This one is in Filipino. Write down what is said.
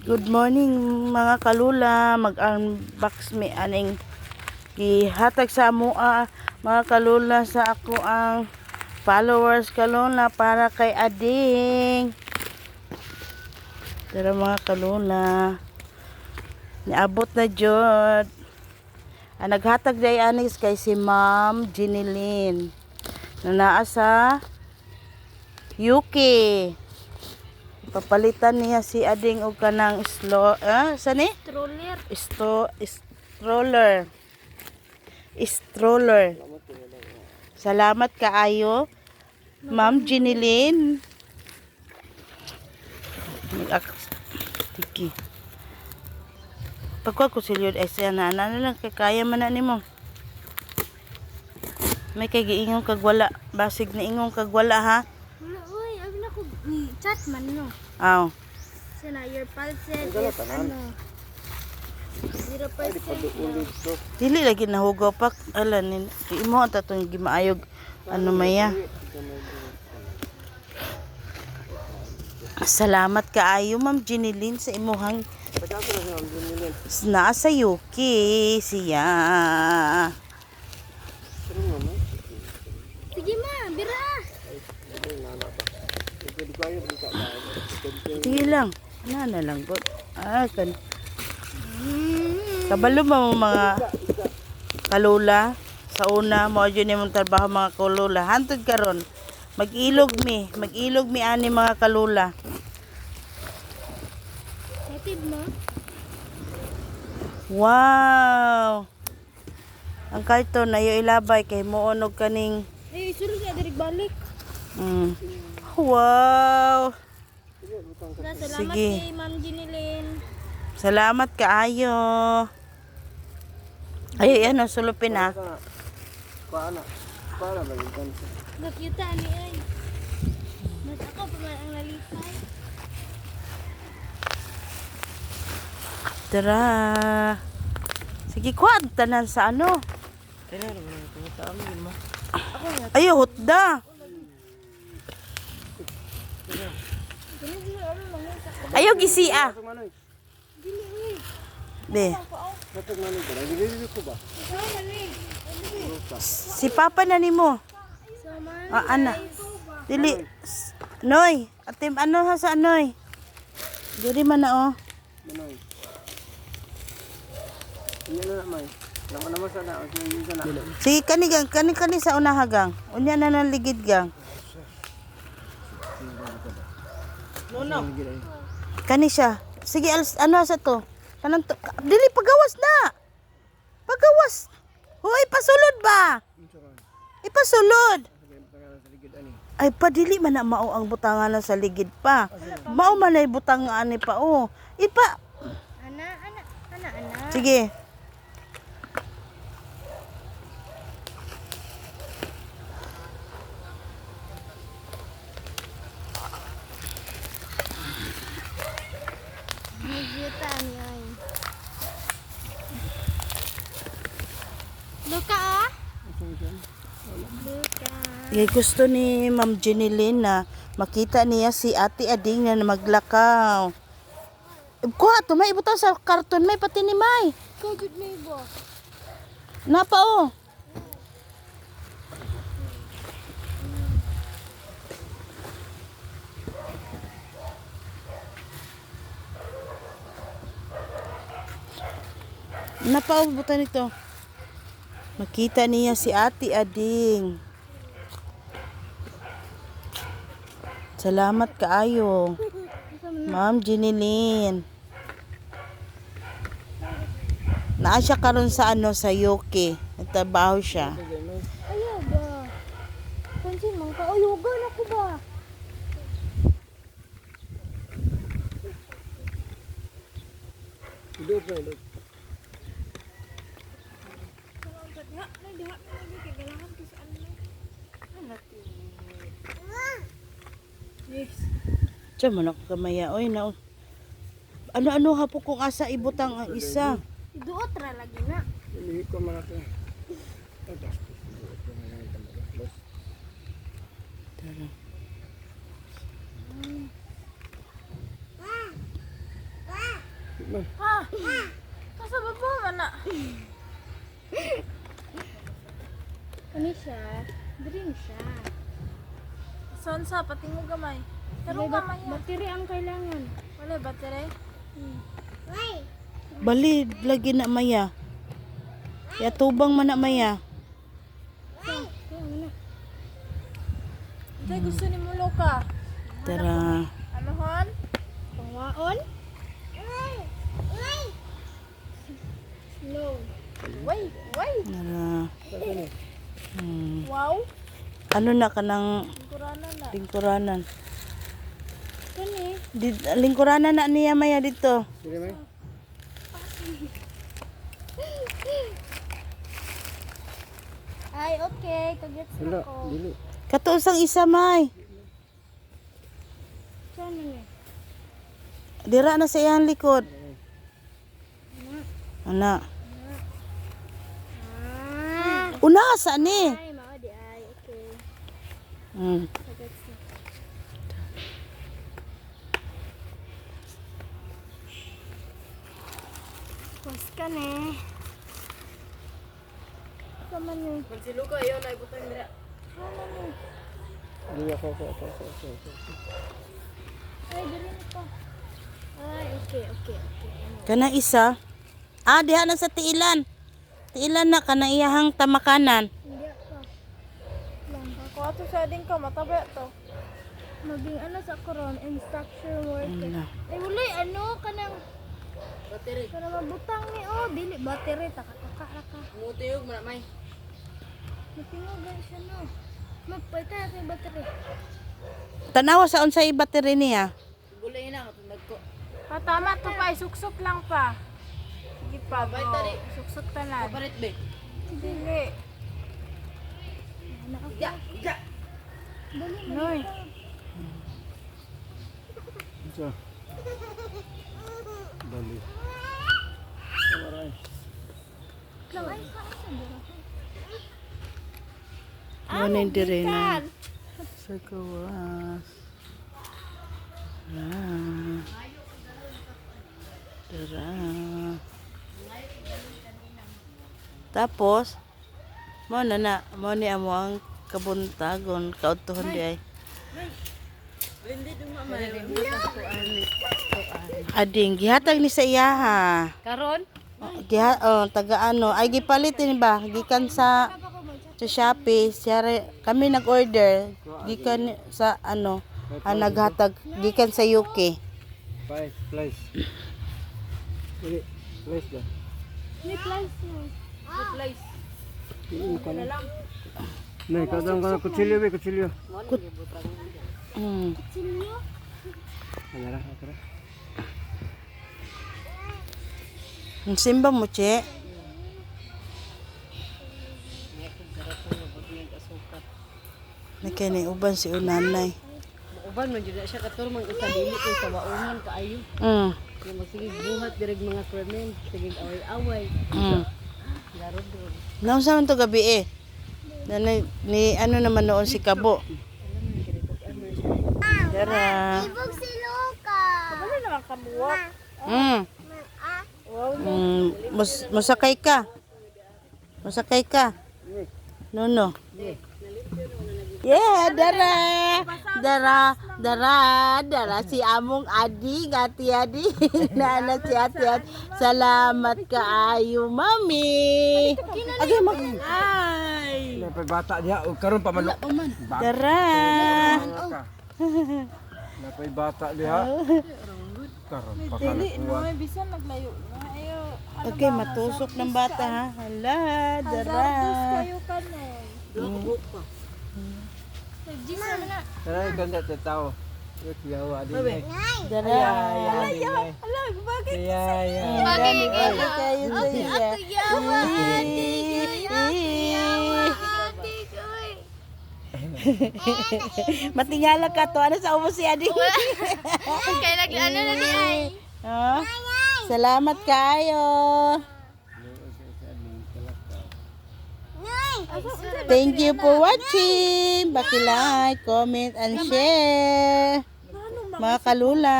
Good morning mga kalula, mag-unbox mi aning gihatag sa amoa mga kalula sa ako ang followers kalula para kay Ading. Tara mga kalula, niabot na jud. Ang naghatag day anis kay si Ma'am Jinilyn na naa sa UK. Papalitan niya si Ading og kanang sani? Stroller. Stroller. Salamat kaayo, Ma'am Jinilyn. Tiki. Pagkuha ko silyod ay siya na lang kay kaya man na nimo. May kay giingong kagwala, basig na ingong kagwala ha. Uy, abi na ko chat man no. Aw. Sana your pulse ano. 0%. Dili lagi nahugaw pa alan imo ta tong gimaayog ano maya. Salamat kaayo Ma'am Jinilyn sa imuhang nasa UK siya. Sige ma, bira. Sige lang. Ano lang po. Kan. Kabalo mo mga kalula. Sa una mo dyan yung trabaho mga kalula. Hantod karon. Mag-ilog mi ani mga kalula. Hatid mo. Wow. Ang karton na yung ilabay kay moonog kaning. Ay, sulod na direk balik. Wow. Salamat Sige. kay Ma'am Jinilyn. Salamat kaayo. Ay, ano, sulupin ha. Nakita ni ay. Mas ako pa man ang nalipay. Tara. Sige, kuha tanan sa ano. Ayo, hutda. Ayo, gisia. Be. Si Papa na nimo. Ana. Dili. Noy. Atim ano ha sa anoy. Diri man na oh. Sige kani sa unahagang. Unya na nang ligid gang. No. Kani siya. Sige ano sa to? Kanang dili pagawas na. Pagawas. Hoy pasulod ba? Ipasulod. Ay padili man na mao ang butangan sa ligid pa. Mao man ay butangan ni pa oh. Ana. Sige. Nakita ni ay. Luka ah. Luka. Gusto ni Ma'am Jinilyn na makita niya si Ate Ading na maglakaw. Kuha to, may ibutang sa karton, may pati ni May. Kagud na ibo. Napa oh. Napa oh, butan ito. Makita niya si Ate Ading. Salamat kaayo, Ma'am Jinilyn. Naa siya karon sa ano sa UK. Nagtrabaho siya. Ayaw ba? Pansin mo ka, ayugan ako ba? Diyan man ako kamaya. Oy, na. Ano-ano hapo kung asa ibutang ang isa. Iduot ra lagi na. Tara. Ha? Nasa baba man na. Ano siya? Green siya. Saan sa? Pati mo gamay. Pero gamay yan. Battery ang kailangan. Wala battery? Bali, lagi na maya. Ya tubang man na maya. Hindi, gusto ni Mulo ka. Tara. Ano hon? Pangwaon? Slow. Wait. Tara. Wow. Ano na ka ng Kurana na. lingkuranan? Kani? Lingkuranan na niya maya dito. Ay, okay. Kagets na ko. Katuusang isa may. Saan na? Dira na sa iyang likod. Ana. Una sa ni. Ay, mao di ay. Okay. Mm. Kagets na. Pas ka ne. Kaman ni. Magsilo ka, ayaw na ibutang dira. Ay, dili na pa. Ay, okay. Kana isa. Diha na sa tiilan. Tiilan na kana iyahang tamakanan. Hindi pa. Lang. Ako ato sa din ka, mataba to. Maging ano sa koron, instruction worker. Ala. Ay, wala, ano, kanang, Battery. kanang mabutang ni, dili, battery, taka. Mutiyog mo na, may. Matingogan siya, no. Magpalita natin yung battery. Tanawa sa unsay battery niya. Gulay na, matundag ko. Tama to pa, suksok lang pa. Sige pa, Abay, tali. Suksok tanan. Kapalit be. Dili. Ya. Dali, Noy. Bali. Ay, Ano yung dire na? Sa kawas. Tara. Tapos, mo ni amo ang kabuntagon, kautuhon di ay. Ading, gihatag ni sa iyaha. Karon? Taga ano, ay gipalitin ba? Gikan sa Shopee, kami nag-order gikan sa ano, naghatag gikan sa UK. Place. Place dah. Ni place mo. Replace. Nih, kadang kutsilyo be, kutsilyo. Silyo? Alara. Simba mo, che. Nakini uban si unanay. Uban man jud na siya katur mang isa dili kay sa waungan kaayo. Kaya magsige buhat direg mga ferment, sige away-away. Garod-rod. Naunsa man to gabi eh. Ni ano naman noon si Kabo. Tara. Ibog si Luka. Wala naman kamuwak. Musakay ka. No. Yeah, dara si among adi ati nana si ati. Salamat kaayo mami. Agay mo. Ay. Napay bata diha, karon pa man. Dara. Napay bata diha. Karon pa Dili, no, kalakuan. bisan naglayo. Ayo. Okay, matusok ng bata ha. Hala, dara. Hazardous kayo ka no. Buhok pa. Nag-gis naman na. Tara ganda ta tao. Yawa din. Dara. Ala, bakit? Bagay kayo sa iya. Matingala ka to. Ano sa umo si Adi? Kaya nag-ano na ni ay. Oh, salamat kayo. Thank you for watching. Paki-like, comment, and share. Mga kalula.